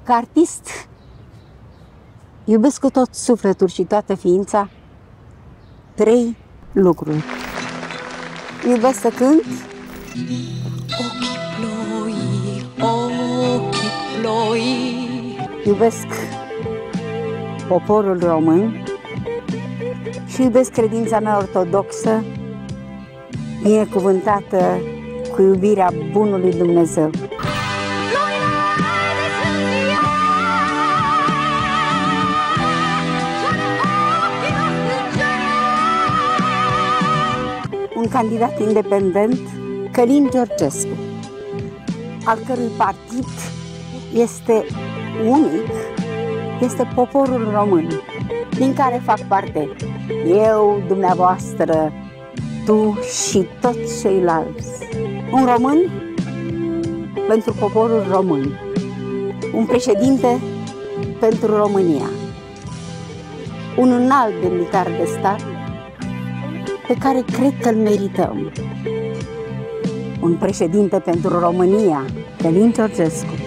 Ca artist, iubesc cu tot sufletul și toată ființa 3 lucruri. Iubesc să cânt, Ochii ploi, ochii ploi. iubesc poporul român și iubesc credința mea ortodoxă, binecuvântată cu iubirea bunului Dumnezeu. Un candidat independent, Călin Georgescu, al cărui partid este unic, este poporul român, din care fac parte eu, dumneavoastră, tu și toți ceilalți. Un român pentru poporul român, un președinte pentru România, un înalt demnitar de stat pe care cred că îl merităm. Un președinte pentru România, Călin Georgescu.